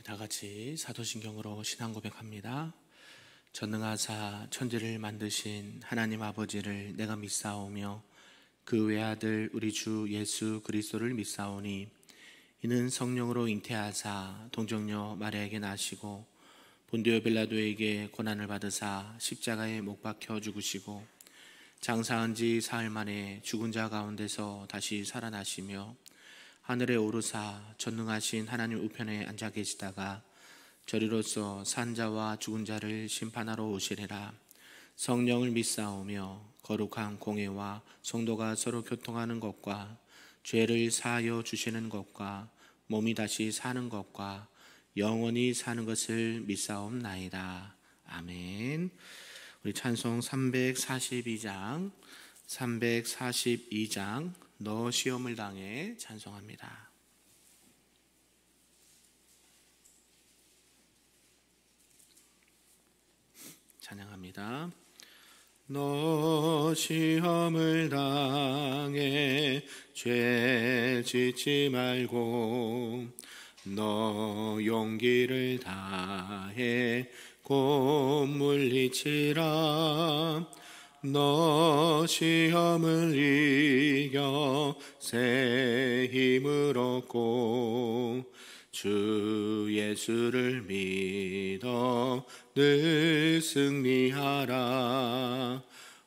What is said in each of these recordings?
다 같이 사도신경으로 신앙 고백합니다. 전능하사 천지를 만드신 하나님 아버지를 내가 믿사오며 그 외아들 우리 주 예수 그리스도를 믿사오니 이는 성령으로 잉태하사 동정녀 마리아에게 나시고 본디오 빌라도에게 고난을 받으사 십자가에 못 박혀 죽으시고 장사한 지 사흘 만에 죽은 자 가운데서 다시 살아나시며 하늘에 오르사 전능하신 하나님 우편에 앉아 계시다가 저리로서 산 자와 죽은 자를 심판하러 오시리라. 성령을 믿사오며 거룩한 공회와 성도가 서로 교통하는 것과 죄를 사하여 주시는 것과 몸이 다시 사는 것과 영원히 사는 것을 믿사옵나이다. 아멘. 우리 찬송 342장 너 시험을 당해 찬송합니다. 찬양합니다. 너 시험을 당해 죄 짓지 말고 너 용기를 다해 곧 물리치라. 너 시험을 이겨 새 힘을 얻고 주 예수를 믿어 늘 승리하라.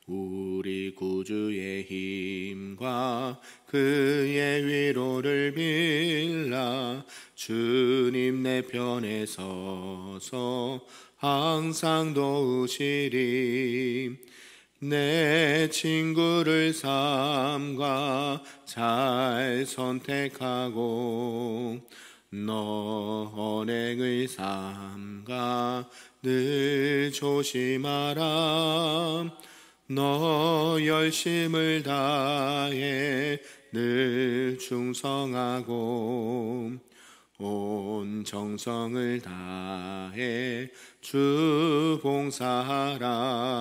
우리 구주의 힘과 그의 위로를 빌라. 주님 내 편에 서서 항상 도우시리. 내 친구를 삼가 잘 선택하고 너 언행을 삼가 늘 조심하라. 너 열심을 다해 늘 충성하고 온 정성을 다해 주 봉사하라.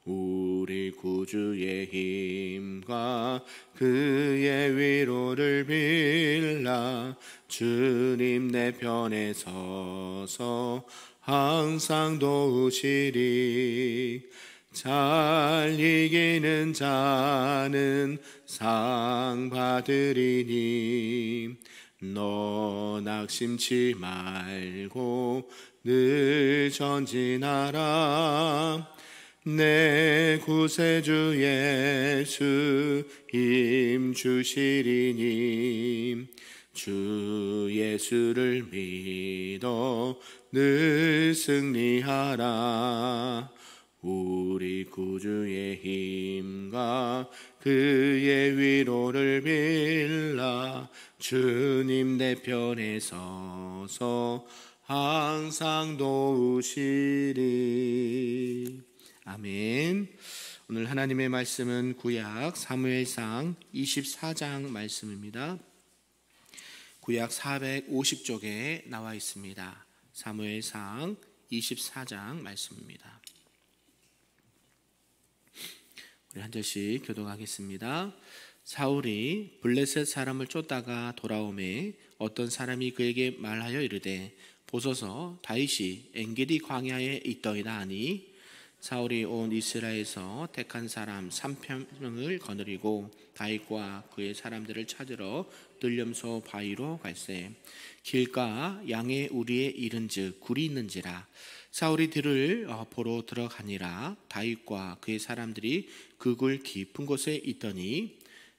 우리 구주의 힘과 그의 위로를 빌라. 주님 내 편에 서서 항상 도우시리. 잘 이기는 자는 상 받으리니 너 낙심치 말고 늘 전진하라. 내 구세주 예수 힘 주시리니 주 예수를 믿어 늘 승리하라. 우리 구주의 힘과 그의 위로를 빌라. 주님 내 편에 서서 항상 도우시리. 아멘. 오늘 하나님의 말씀은 구약 사무엘상 24장 말씀입니다. 구약 450쪽에 나와 있습니다. 사무엘상 24장 말씀입니다. 우리 한 절씩 교독하겠습니다. 사울이 블레셋 사람을 쫓다가 돌아오매 어떤 사람이 그에게 말하여 이르되 보소서 다윗이 엔게디 광야에 있더이다 하니 사울이 온 이스라엘에서 택한 사람 3,000명을 거느리고 다윗과 그의 사람들을 찾으러 들렴소 바위로 갈새 길가 양의 우리에 이른즉 굴이 있는지라. 사울이 들을 보러 들어가니라. 다윗과 그의 사람들이 그 굴 깊은 곳에 있더니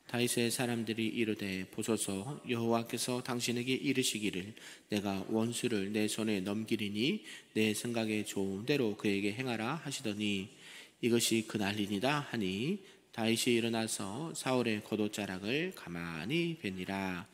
다윗의 사람들이 이르되 보소서 여호와께서 당신에게 이르시기를 내가 원수를 내 손에 넘기리니 내 생각에 좋은 대로 그에게 행하라 하시더니 이것이 그날이니라 하니 다윗이 일어나서 사울의 겉옷자락을 가만히 베니라.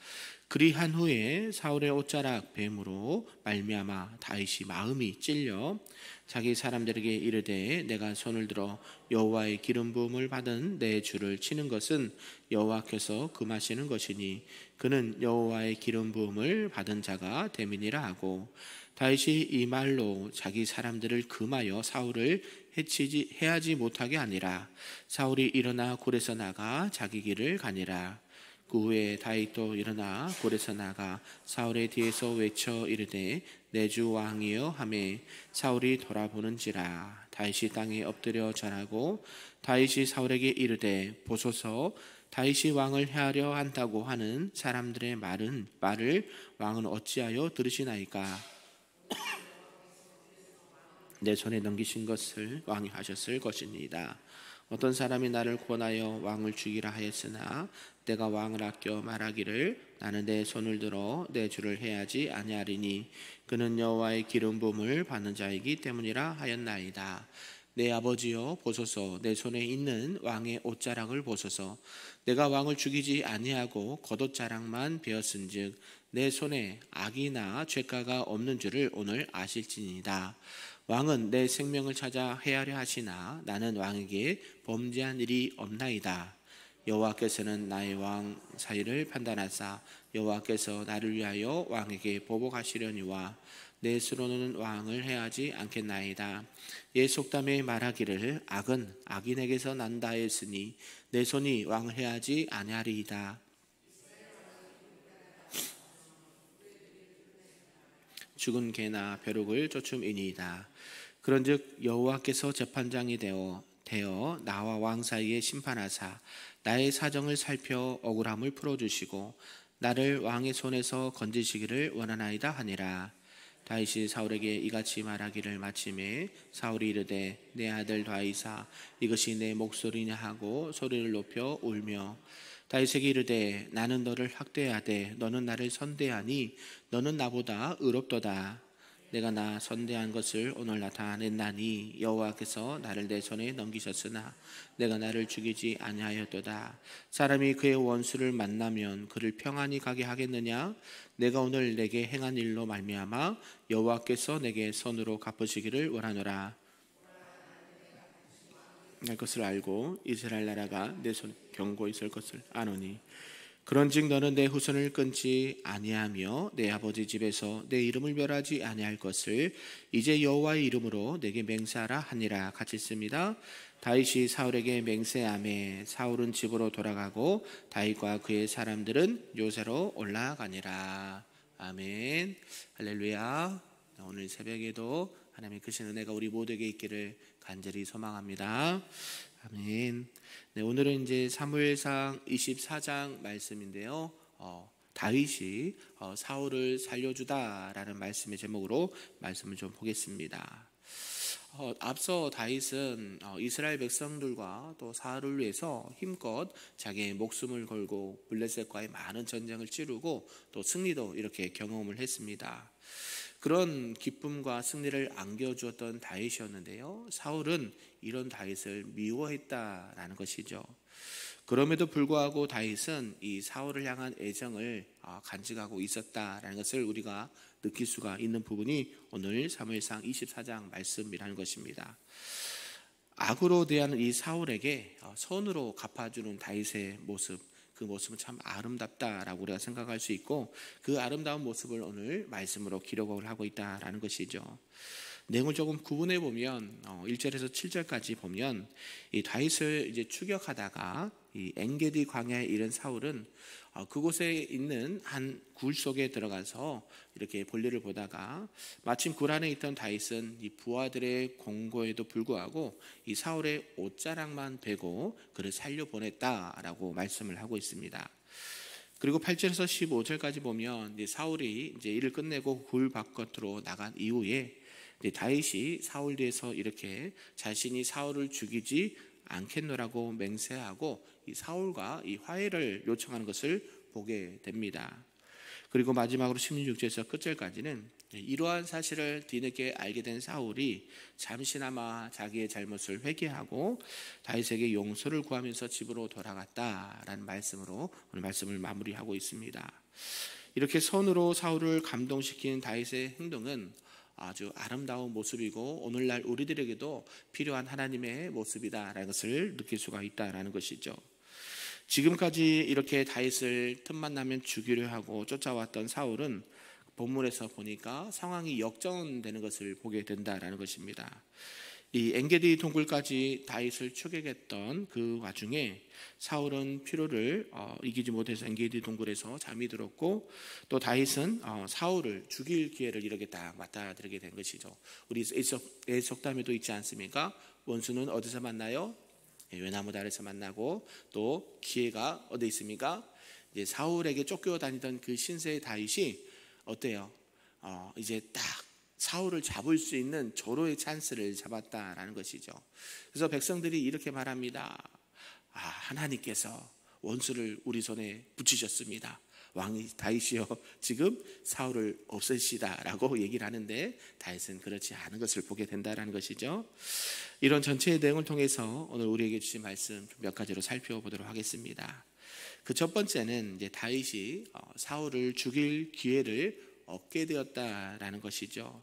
그리한 후에 사울의 옷자락 뱀으로 말미암아 다윗이 마음이 찔려 자기 사람들에게 이르되 내가 손을 들어 여호와의 기름 부음을 받은 내 주를 치는 것은 여호와께서 금하시는 것이니 그는 여호와의 기름 부음을 받은 자가 됨이니라 하고 다윗이 이 말로 자기 사람들을 금하여 사울을 해하지 못하게 하니라. 사울이 일어나 굴에서 나가 자기 길을 가니라. 그 후에 다윗도 일어나 굴에서 나가 사울의 뒤에서 외쳐 이르되 내 주 왕이여 하매 사울이 돌아보는지라 다윗이 땅에 엎드려 절하고 다윗이 사울에게 이르되 보소서 다윗이 왕을 해하려 한다고 하는 사람들의 말을 왕은 어찌하여 들으시나이까. 내 손에 넘기신 것을 왕이 하셨을 것입니다. 어떤 사람이 나를 권하여 왕을 죽이라 하였으나 내가 왕을 아껴 말하기를 나는 내 손을 들어 내 주를 해하지 아니하리니 그는 여호와의 기름 부음을 받는 자이기 때문이라 하였나이다. 내 아버지여 보소서 내 손에 있는 왕의 옷자락을 보소서. 내가 왕을 죽이지 아니하고 겉옷자락만 베었은즉 내 손에 악이나 죄가가 없는 줄을 오늘 아실지니이다. 왕은 내 생명을 찾아 해하려 하시나 나는 왕에게 범죄한 일이 없나이다. 여호와께서는 나의 왕 사이를 판단하사 여호와께서 나를 위하여 왕에게 보복하시려니와 내 수로는 왕을 해하지 않겠나이다. 옛 속담에 말하기를 악은 악인에게서 난다 했으니 내 손이 왕을 해하지 아니하리이다. 죽은 개나 벼룩을 쫓음이니이다. 그런즉 여호와께서 재판장이 되어 나와 왕 사이에 심판하사 나의 사정을 살펴 억울함을 풀어주시고 나를 왕의 손에서 건지시기를 원하나이다 하니라. 다윗이 사울에게 이같이 말하기를 마침에 사울이 이르되 내 아들 다윗아 이것이 내 목소리냐 하고 소리를 높여 울며 다윗에게 이르되 나는 너를 학대하되 너는 나를 선대하니 너는 나보다 의롭도다. 내가 나 선대한 것을 오늘 나타냈나니 여호와께서 나를 내 손에 넘기셨으나 내가 나를 죽이지 아니하였도다. 사람이 그의 원수를 만나면 그를 평안히 가게 하겠느냐? 내가 오늘 내게 행한 일로 말미암아 여호와께서 내게 손으로 갚으시기를 원하노라. 날 것을 알고 이스라엘 나라가 내 손에 견고 있을 것을 아노니 그런즉 너는 내 후손을 끊지 아니하며 내 아버지 집에서 내 이름을 멸하지 아니할 것을 이제 여호와의 이름으로 내게 맹세하라 하니라. 같이 씁니다. 다윗이 사울에게 맹세하매 사울은 집으로 돌아가고 다윗과 그의 사람들은 요새로 올라가니라. 아멘. 할렐루야. 오늘 새벽에도 하나님의 크신 은혜가 우리 모두에게 있기를 간절히 소망합니다. 아멘. 네, 오늘은 이제 사무엘상 24장 말씀인데요. 다윗이 사울을 살려주다라는 말씀의 제목으로 말씀을 좀 보겠습니다. 앞서 다윗은 이스라엘 백성들과 또 사울을 위해서 힘껏 자기의 목숨을 걸고 블레셋과의 많은 전쟁을 치르고 또 승리도 이렇게 경험을 했습니다. 그런 기쁨과 승리를 안겨주었던 다윗이었는데요. 사울은 이런 다윗을 미워했다라는 것이죠. 그럼에도 불구하고 다윗은 이 사울을 향한 애정을 간직하고 있었다라는 것을 우리가 느낄 수가 있는 부분이 오늘 사무엘상 24장 말씀이라는 것입니다. 악으로 대하는 이 사울에게 선으로 갚아주는 다윗의 모습, 그 모습은 참 아름답다라고 우리가 생각할 수 있고 그 아름다운 모습을 오늘 말씀으로 기록을 하고 있다라는 것이죠. 내용을 조금 구분해 보면 1절에서 7절까지 보면 이 다윗을 이제 추격하다가 이 엔게디 광야에 이른 사울은 그곳에 있는 한 굴 속에 들어가서 이렇게 볼일을 보다가 마침 굴 안에 있던 다윗은 이 부하들의 공고에도 불구하고 이 사울의 옷자락만 베고 그를 살려 보냈다라고 말씀을 하고 있습니다. 그리고 8절에서 15절까지 보면 이제 사울이 이제 일을 끝내고 굴 바깥으로 나간 이후에 이제 다윗이 사울 뒤에서 이렇게 자신이 사울을 죽이지 않겠노라고 맹세하고 이 사울과 이 화해를 요청하는 것을 보게 됩니다. 그리고 마지막으로 16절에서 끝절까지는 이러한 사실을 뒤늦게 알게 된 사울이 잠시나마 자기의 잘못을 회개하고 다윗에게 용서를 구하면서 집으로 돌아갔다라는 말씀으로 오늘 말씀을 마무리하고 있습니다. 이렇게 선으로 사울을 감동시킨 다윗의 행동은 아주 아름다운 모습이고 오늘날 우리들에게도 필요한 하나님의 모습이다라는 것을 느낄 수가 있다라는 것이죠. 지금까지 이렇게 다윗을 틈만 나면 죽이려 하고 쫓아왔던 사울은 본문에서 보니까 상황이 역전되는 것을 보게 된다라는 것입니다. 이 엔게디 동굴까지 다윗을 추격했던 그 와중에 사울은 피로를 이기지 못해서 엔게디 동굴에서 잠이 들었고, 또 다윗은 사울을 죽일 기회를 이렇게 딱 맞닥뜨리게 된 것이죠. 우리 애석담에도 있지 않습니까? 원수는 어디서 만나요? 외나무 아래서 만나고, 또 기회가 어디 있습니까? 이제 사울에게 쫓겨다니던 그 신세의 다윗이 어때요? 이제 딱 사울을 잡을 수 있는 절호의 찬스를 잡았다라는 것이죠. 그래서 백성들이 이렇게 말합니다. 하나님께서 원수를 우리 손에 붙이셨습니다. 왕이 다윗이요, 지금 사울을 없애시다라고 얘기를 하는데, 다윗은 그렇지 않은 것을 보게 된다라는 것이죠. 이런 전체의 내용을 통해서 오늘 우리에게 주신 말씀 몇 가지로 살펴보도록 하겠습니다. 그 첫 번째는 이제 다윗이 사울을 죽일 기회를 얻게 되었다라는 것이죠.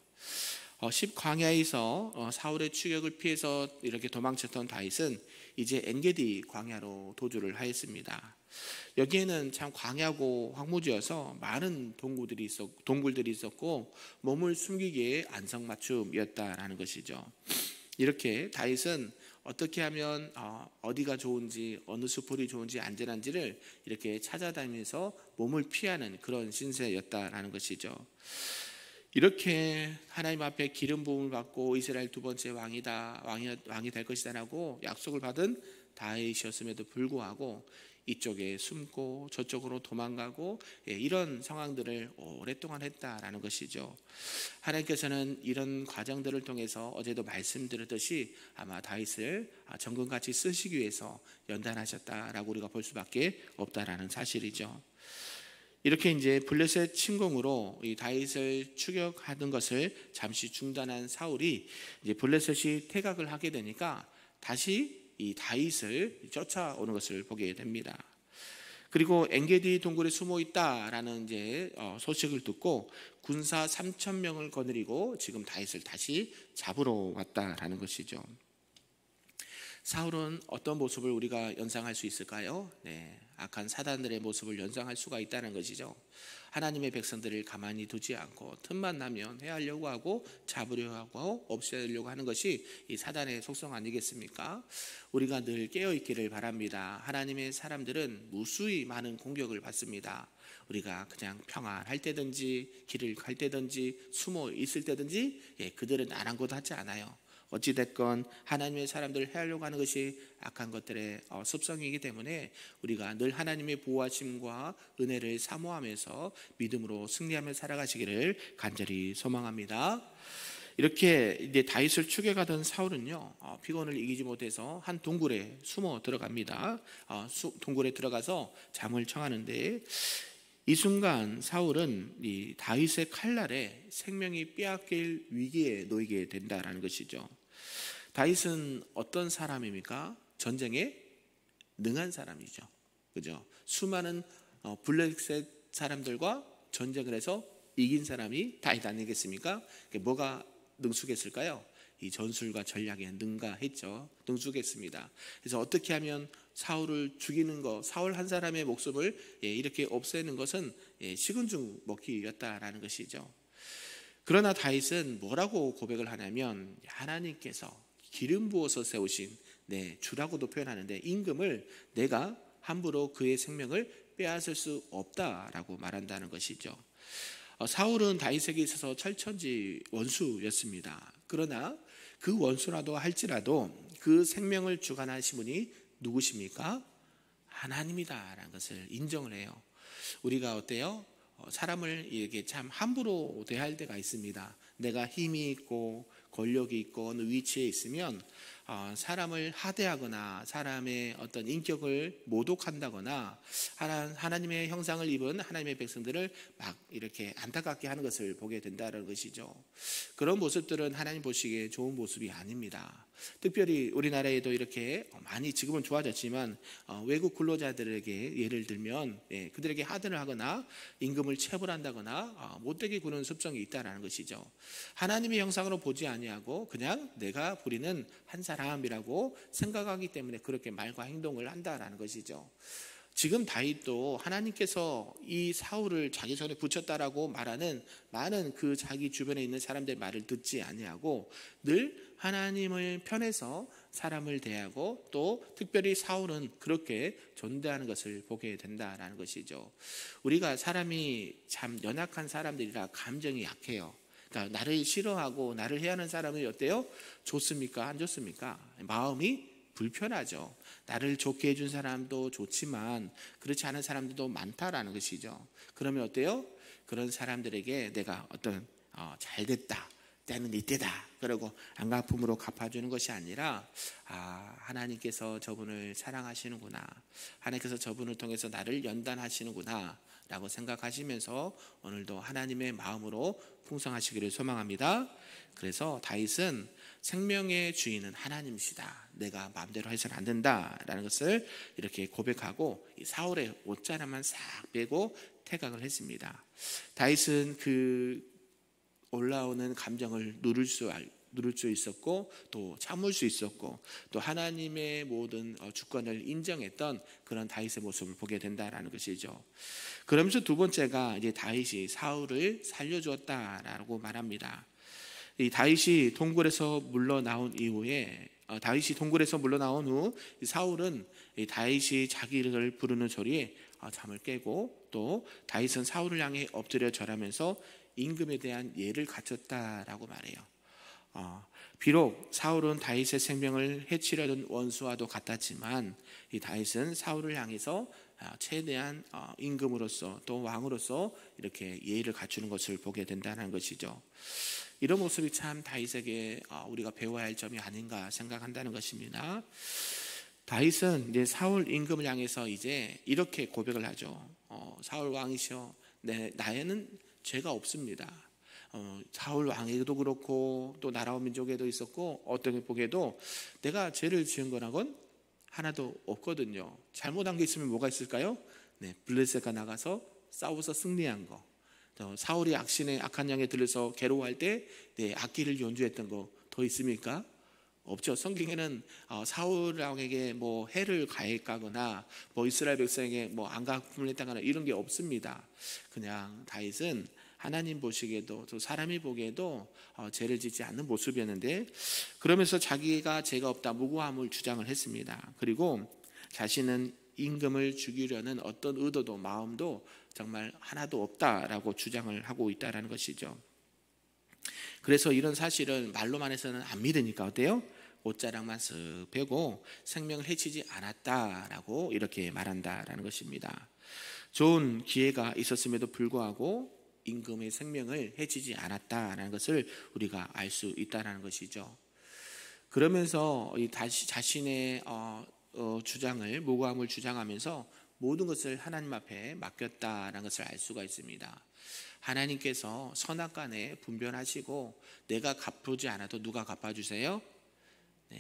10광야에서 사울의 추격을 피해서 이렇게 도망쳤던 다윗은 이제 엔게디 광야로 도주를 하였습니다. 여기에는 참 광야고 황무지여서 많은 동굴들이 있었고 몸을 숨기기에 안성맞춤이었다라는 것이죠. 이렇게 다윗은 어떻게 하면 어디가 좋은지, 어느 수풀이 좋은지 안전한지를 이렇게 찾아다니면서 몸을 피하는 그런 신세였다라는 것이죠. 이렇게 하나님 앞에 기름 부음을 받고 이스라엘 두 번째 왕이 될 것이다라고 약속을 받은 다윗이었음에도 불구하고 이쪽에 숨고 저쪽으로 도망가고 이런 상황들을 오랫동안 했다라는 것이죠. 하나님께서는 이런 과정들을 통해서 어제도 말씀드렸듯이 아마 다윗을 정금같이 쓰시기 위해서 연단하셨다라고 우리가 볼 수밖에 없다라는 사실이죠. 이렇게 이제 블레셋 침공으로 이 다윗을 추격하는 것을 잠시 중단한 사울이 이제 블레셋이 퇴각을 하게 되니까 다시 이 다윗을 쫓아오는 것을 보게 됩니다. 그리고 엔게디 동굴에 숨어 있다라는 이제 소식을 듣고 군사 3,000명을 거느리고 지금 다윗을 다시 잡으러 왔다라는 것이죠. 사울은 어떤 모습을 우리가 연상할 수 있을까요? 악한 사단들의 모습을 연상할 수가 있다는 것이죠. 하나님의 백성들을 가만히 두지 않고 틈만 나면 해하려고 하고 잡으려고 하고 없애려고 하는 것이 이 사단의 속성 아니겠습니까? 우리가 늘 깨어있기를 바랍니다. 하나님의 사람들은 무수히 많은 공격을 받습니다. 우리가 그냥 평안할 때든지 길을 갈 때든지 숨어 있을 때든지 그들은 아랑곳하지 않아요. 어찌됐건 하나님의 사람들을 해하려고 하는 것이 악한 것들의 습성이기 때문에 우리가 늘 하나님의 보호하심과 은혜를 사모하면서 믿음으로 승리하며 살아가시기를 간절히 소망합니다. 이렇게 이제 다윗을 추격하던 사울은요, 피곤을 이기지 못해서 한 동굴에 숨어 들어갑니다. 동굴에 들어가서 잠을 청하는데 이 순간 사울은 이 다윗의 칼날에 생명이 빼앗길 위기에 놓이게 된다라는 것이죠. 다윗은 어떤 사람입니까? 전쟁에 능한 사람이죠. 그죠? 수많은 블레셋 사람들과 전쟁을 해서 이긴 사람이 다윗 아니겠습니까? 뭐가 능숙했을까요? 이 전술과 전략에 능가했죠. 능숙했습니다. 그래서 어떻게 하면 사울을 죽이는 것, 사울 한 사람의 목숨을 이렇게 없애는 것은 식은 죽 먹기였다라는 것이죠. 그러나 다윗은 뭐라고 고백을 하냐면 하나님께서 기름 부어서 세우신 주라고도 표현하는데 임금을 내가 함부로 그의 생명을 빼앗을 수 없다라고 말한다는 것이죠. 사울은 다윗에게 있어서 철천지 원수였습니다. 그러나 그 원수라도 할지라도 그 생명을 주관하신 분이 누구십니까? 하나님이다라는 것을 인정을 해요. 우리가 어때요? 사람을 이렇게 참 함부로 대할 때가 있습니다. 내가 힘이 있고 권력이 있고 어느 위치에 있으면 사람을 하대하거나 사람의 어떤 인격을 모독한다거나 하나님의 형상을 입은 하나님의 백성들을 막 이렇게 안타깝게 하는 것을 보게 된다는 것이죠. 그런 모습들은 하나님 보시기에 좋은 모습이 아닙니다. 특별히 우리나라에도 이렇게 많이 지금은 좋아졌지만 외국 근로자들에게 예를 들면 그들에게 하대를 하거나 임금을 체불한다거나 못되게 구는 습성이 있다는 것이죠. 하나님의 형상으로 보지 아니하고 그냥 내가 부리는 한 사람이라고 생각하기 때문에 그렇게 말과 행동을 한다라는 것이죠. 지금 다윗도 하나님께서 이 사울을 자기 손에 붙였다라고 말하는 많은 그 자기 주변에 있는 사람들의 말을 듣지 아니하고 늘 하나님의 편에서 사람을 대하고 또 특별히 사울은 그렇게 존대하는 것을 보게 된다라는 것이죠. 우리가 사람이 참 연약한 사람들이라 감정이 약해요. 그러니까 나를 싫어하고 나를 해하는 사람이 어때요? 좋습니까? 안 좋습니까? 마음이 불편하죠. 나를 좋게 해준 사람도 좋지만 그렇지 않은 사람들도 많다라는 것이죠. 그러면 어때요? 그런 사람들에게 내가 어떤 잘됐다, 때는 이때다 그러고 안갚음으로 갚아주는 것이 아니라 하나님께서 저분을 사랑하시는구나, 하나님께서 저분을 통해서 나를 연단하시는구나 라고 생각하시면서 오늘도 하나님의 마음으로 풍성하시기를 소망합니다. 그래서 다윗은 생명의 주인은 하나님이시다, 내가 마음대로 해서는 안 된다라는 것을 이렇게 고백하고 이 사울의 옷자락만 싹 빼고 퇴각을 했습니다. 다윗은 그 올라오는 감정을 누를 수 있었고 또 참을 수 있었고 또 하나님의 모든 주권을 인정했던 그런 다윗의 모습을 보게 된다라는 것이죠. 그러면서 두 번째가 이제 다윗이 사울을 살려주었다라고 말합니다. 이 다윗이 동굴에서 물러나온 이후에 다윗이 동굴에서 물러나온 후 사울은 이 다윗이 자기를 부르는 소리에 잠을 깨고 또 다윗은 사울을 향해 엎드려 절하면서 임금에 대한 예를 갖췄다라고 말해요. 비록 사울은 다윗의 생명을 해치려던 원수와도 같았지만 이 다윗은 사울을 향해서 최대한 임금으로서 또 왕으로서 이렇게 예의를 갖추는 것을 보게 된다는 것이죠. 이런 모습이 참 다윗에게 우리가 배워야 할 점이 아닌가 생각한다는 것입니다. 다윗은 이제 사울 임금을 향해서 이제 이렇게 고백을 하죠. 사울 왕이시여, 나에는 죄가 없습니다. 사울 왕에게도 그렇고 또 나라와 민족에도 있었고 어떻게 보게도 내가 죄를 지은 거라곤 하나도 없거든요. 잘못한 게 있으면 뭐가 있을까요? 블레셋과 나가서 싸워서 승리한 거, 사울이 악한 양에 들려서 괴로워할 때 악기를 연주했던 거 더 있습니까? 없죠. 성경에는 사울 왕에게 뭐 해를 가해가거나 뭐 이스라엘 백성에게 뭐 안갚음을 했다거나 이런 게 없습니다. 그냥 다윗은 하나님 보시기에도 또 사람이 보기에도 죄를 짓지 않는 모습이었는데 그러면서 자기가 죄가 없다 무고함을 주장을 했습니다. 그리고 자신은 임금을 죽이려는 어떤 의도도 마음도 정말 하나도 없다라고 주장을 하고 있다는 것이죠. 그래서 이런 사실을 말로만 해서는 안 믿으니까 어때요? 옷자락만 쓱 빼고 생명을 해치지 않았다라고 이렇게 말한다라는 것입니다. 좋은 기회가 있었음에도 불구하고 임금의 생명을 해치지 않았다라는 것을 우리가 알 수 있다는 것이죠. 그러면서 다시 자신의 주장을 무고함을 주장하면서 모든 것을 하나님 앞에 맡겼다라는 것을 알 수가 있습니다. 하나님께서 선악간에 분별하시고 내가 갚지 않아도 누가 갚아주세요?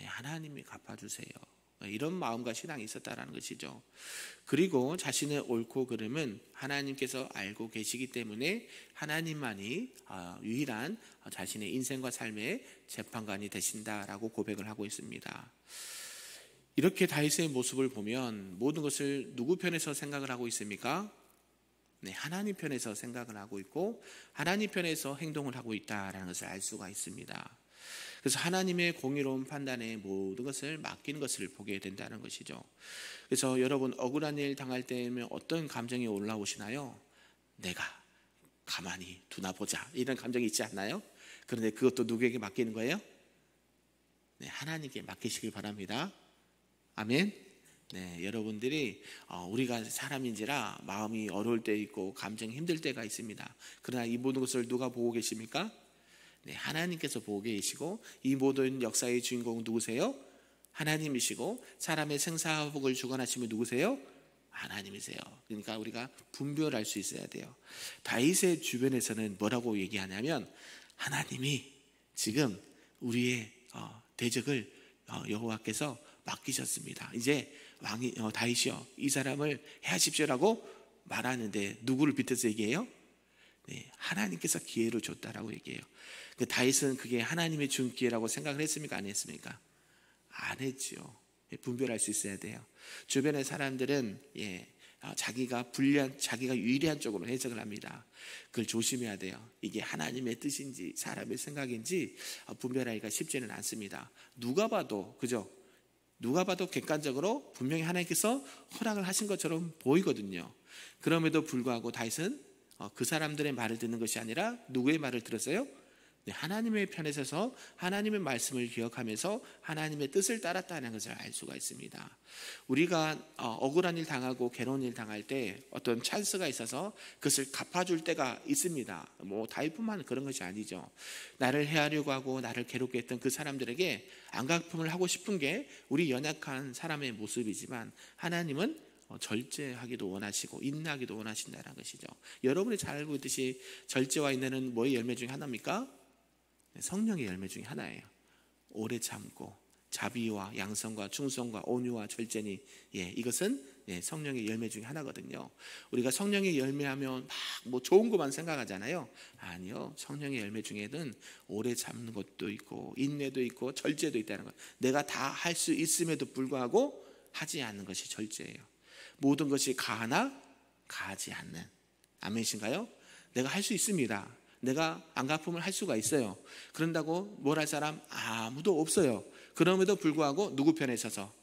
하나님이 갚아주세요. 이런 마음과 신앙이 있었다는 것이죠. 그리고 자신의 옳고 그름은 하나님께서 알고 계시기 때문에 하나님만이 유일한 자신의 인생과 삶의 재판관이 되신다라고 고백을 하고 있습니다. 이렇게 다윗의 모습을 보면 모든 것을 누구 편에서 생각을 하고 있습니까? 하나님 편에서 생각을 하고 있고 하나님 편에서 행동을 하고 있다는 것을 알 수가 있습니다. 그래서 하나님의 공의로운 판단에 모든 것을 맡기는 것을 보게 된다는 것이죠. 그래서 여러분 억울한 일 당할 때면 어떤 감정이 올라오시나요? 내가 가만히 두나 보자 이런 감정이 있지 않나요? 그런데 그것도 누구에게 맡기는 거예요? 하나님께 맡기시길 바랍니다. 아멘. 여러분들이 우리가 사람인지라 마음이 어려울 때 있고 감정이 힘들 때가 있습니다. 그러나 이 모든 것을 누가 보고 계십니까? 하나님께서 보고 계시고 이 모든 역사의 주인공은 누구세요? 하나님이시고 사람의 생사복을 주관하시면 누구세요? 하나님이세요. 그러니까 우리가 분별할 수 있어야 돼요. 다윗의 주변에서는 뭐라고 얘기하냐면 하나님이 지금 우리의 대적을 여호와께서 맡기셨습니다. 이제 왕이 다윗이요 이 사람을 해하십시오라고 말하는데 누구를 빗대서 얘기해요? 하나님께서 기회를 줬다라고 얘기해요. 다윗은 그게 하나님이 준 기회라고 생각을 했습니까? 안 했습니까? 안 했죠. 분별할 수 있어야 돼요. 주변의 사람들은 자기가 유리한 쪽으로 해석을 합니다. 그걸 조심해야 돼요. 이게 하나님의 뜻인지 사람의 생각인지 분별하기가 쉽지는 않습니다. 누가 봐도 그죠? 누가 봐도 객관적으로 분명히 하나님께서 허락을 하신 것처럼 보이거든요. 그럼에도 불구하고 다윗은 그 사람들의 말을 듣는 것이 아니라 누구의 말을 들었어요? 하나님의 편에 서서 하나님의 말씀을 기억하면서 하나님의 뜻을 따랐다는 것을 알 수가 있습니다. 우리가 억울한 일 당하고 괴로운 일 당할 때 어떤 찬스가 있어서 그것을 갚아줄 때가 있습니다. 다윗뿐만 그런 것이 아니죠. 나를 해하려고 하고 나를 괴롭게 했던 그 사람들에게 안갚음을 하고 싶은 게 우리 연약한 사람의 모습이지만 하나님은 절제하기도 원하시고 인내하기도 원하신다는 것이죠. 여러분이 잘 알고 있듯이 절제와 인내는 뭐의 열매 중에 하나입니까? 성령의 열매 중에 하나예요. 오래 참고 자비와 양성과 충성과 온유와 절제니 이것은 성령의 열매 중에 하나거든요. 우리가 성령의 열매하면 막 좋은 것만 생각하잖아요. 아니요, 성령의 열매 중에는 오래 참는 것도 있고 인내도 있고 절제도 있다는 것. 내가 다 할 수 있음에도 불구하고 하지 않는 것이 절제예요. 모든 것이 가하나 가하지 않는. 아멘이신가요? 내가 할 수 있습니다. 내가 안갚음을 할 수가 있어요. 그런다고 뭘 할 사람 아무도 없어요. 그럼에도 불구하고 누구 편에 서서?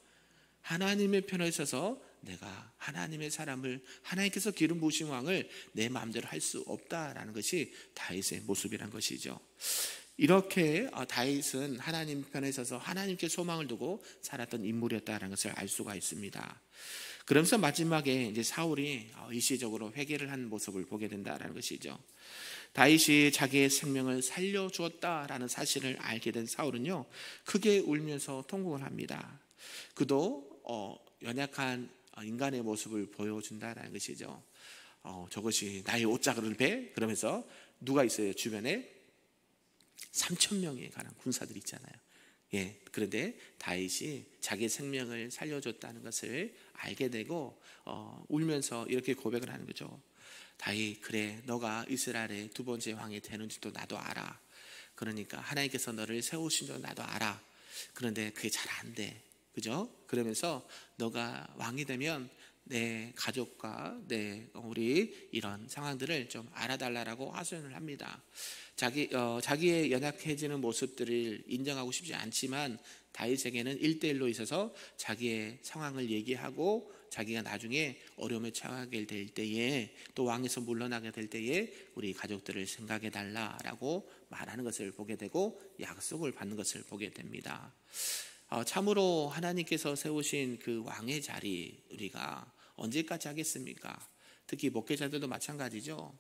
하나님의 편에 서서 내가 하나님의 사람을 하나님께서 기름 부으신 왕을 내 마음대로 할 수 없다라는 것이 다윗의 모습이란 것이죠. 이렇게 다윗은 하나님 편에 서서 하나님께 소망을 두고 살았던 인물이었다는 것을 알 수가 있습니다. 그러면서 마지막에 이제 사울이 일시적으로 회개를 한 모습을 보게 된다는 것이죠. 다윗이 자기의 생명을 살려주었다라는 사실을 알게 된 사울은요, 크게 울면서 통곡을 합니다. 그도 연약한 인간의 모습을 보여준다라는 것이죠. 저것이 나의 옷자루를 배? 그러면서 누가 있어요? 주변에 3,000명에 관한 군사들이 있잖아요. 그런데 다윗이 자기의 생명을 살려줬다는 것을 알게 되고 울면서 이렇게 고백을 하는 거죠. 다윗, 그래, 너가 이스라엘의 두 번째 왕이 되는 줄도 나도 알아. 그러니까 하나님께서 너를 세우신 줄 나도 알아. 그런데 그게 잘 안 돼. 그죠? 그러면서 너가 왕이 되면 내 가족과 우리 이런 상황들을 좀 알아달라고 하소연을 합니다. 자기의 연약해지는 모습들을 인정하고 싶지 않지만 다윗에게는 1대1로 있어서 자기의 상황을 얘기하고 자기가 나중에 어려움에 처하게 될 때에 또 왕에서 물러나게 될 때에 우리 가족들을 생각해 달라라고 말하는 것을 보게 되고 약속을 받는 것을 보게 됩니다. 참으로 하나님께서 세우신 그 왕의 자리 우리가 언제까지 하겠습니까? 특히 목회자들도 마찬가지죠.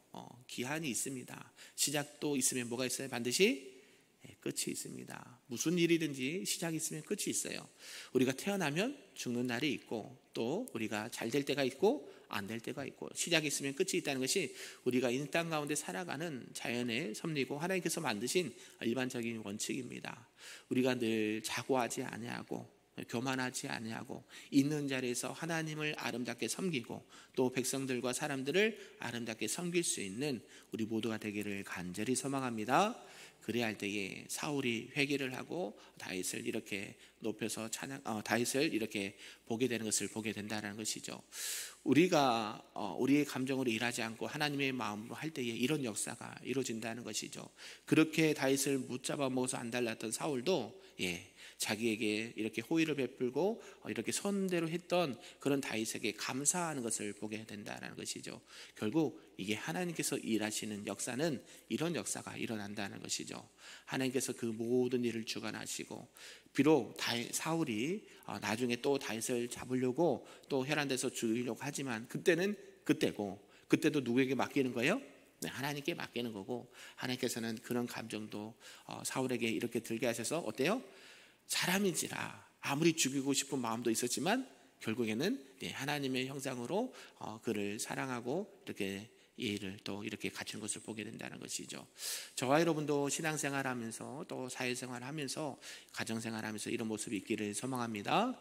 기한이 있습니다. 시작도 있으면 뭐가 있어요? 반드시 끝이 있습니다. 무슨 일이든지 시작이 있으면 끝이 있어요. 우리가 태어나면 죽는 날이 있고 또 우리가 잘 될 때가 있고 안 될 때가 있고 시작이 있으면 끝이 있다는 것이 우리가 이 땅 가운데 살아가는 자연의 섭리고 하나님께서 만드신 일반적인 원칙입니다. 우리가 늘 자고하지 아니하고 교만하지 아니하고 있는 자리에서 하나님을 아름답게 섬기고 또 백성들과 사람들을 아름답게 섬길 수 있는 우리 모두가 되기를 간절히 소망합니다. 그래야 할 때에 사울이 회개를 하고 다윗을 이렇게 높여서 다윗을 이렇게 보게 되는 것을 보게 된다는 것이죠. 우리가 우리의 감정으로 일하지 않고 하나님의 마음으로 할 때에 이런 역사가 이루어진다는 것이죠. 그렇게 다윗을 붙잡아 먹어서 안달났던 사울도 자기에게 이렇게 호의를 베풀고 이렇게 선대로 했던 그런 다윗에게 감사하는 것을 보게 된다는 것이죠. 결국 이게 하나님께서 일하시는 역사는 이런 역사가 일어난다는 것이죠. 하나님께서 그 모든 일을 주관하시고 비록 사울이 나중에 또 다윗을 잡으려고 또 혈안돼서 죽이려고 하지만 그때는 그때고 그때도 누구에게 맡기는 거예요? 하나님께 맡기는 거고 하나님께서는 그런 감정도 사울에게 이렇게 들게 하셔서 어때요? 사람인지라 아무리 죽이고 싶은 마음도 있었지만 결국에는 하나님의 형상으로 그를 사랑하고 이렇게 예의를 또 이렇게 갖춘 것을 보게 된다는 것이죠. 저와 여러분도 신앙생활하면서 또 사회생활하면서 가정생활하면서 이런 모습이 있기를 소망합니다.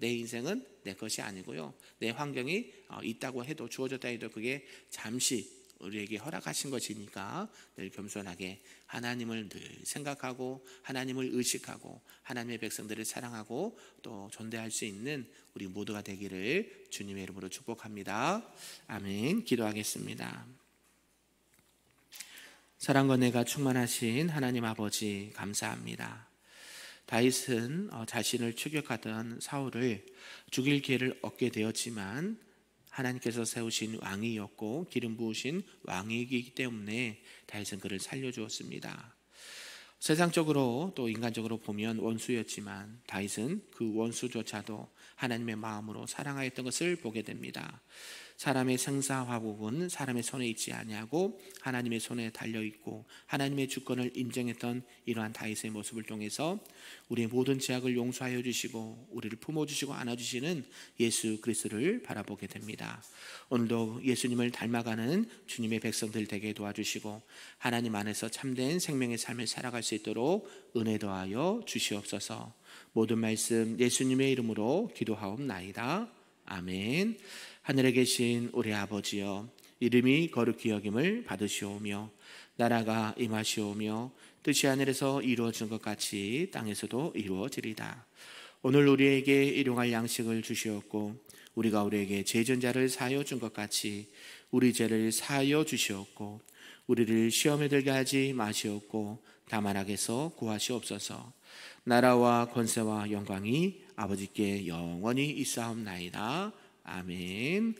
내 인생은 내 것이 아니고요. 내 환경이 있다고 해도 주어졌다 해도 그게 잠시 우리에게 허락하신 것이니까 늘 겸손하게 하나님을 늘 생각하고 하나님을 의식하고 하나님의 백성들을 사랑하고 또 존대할 수 있는 우리 모두가 되기를 주님의 이름으로 축복합니다. 아멘. 기도하겠습니다. 사랑과 은혜가 충만하신 하나님 아버지 감사합니다. 다윗은 자신을 추격하던 사울을 죽일 기회를 얻게 되었지만 하나님께서 세우신 왕이었고 기름 부으신 왕이기 때문에 다윗은 그를 살려주었습니다. 세상적으로 또 인간적으로 보면 원수였지만 다윗은 그 원수조차도 하나님의 마음으로 사랑하였던 것을 보게 됩니다. 사람의 생사화복은 사람의 손에 있지 아니하고 하나님의 손에 달려있고 하나님의 주권을 인정했던 이러한 다윗의 모습을 통해서 우리의 모든 죄악을 용서하여 주시고 우리를 품어주시고 안아주시는 예수 그리스도를 바라보게 됩니다. 오늘도 예수님을 닮아가는 주님의 백성들 되게 도와주시고 하나님 안에서 참된 생명의 삶을 살아갈 수 있도록 은혜 더하여 주시옵소서. 모든 말씀 예수님의 이름으로 기도하옵나이다. 아멘. 하늘에 계신 우리 아버지여, 이름이 거룩히 여김을 받으시오며 나라가 임하시오며 뜻이 하늘에서 이루어진 것 같이 땅에서도 이루어지리다. 오늘 우리에게 일용할 양식을 주시옵고 우리가 우리에게 죄전자를 사하여 준 것 같이 우리 죄를 사하여 주시옵고 우리를 시험에 들게 하지 마시옵고 다만 악에서 구하시옵소서. 나라와 권세와 영광이 아버지께 영원히 있사옵나이다. 아멘.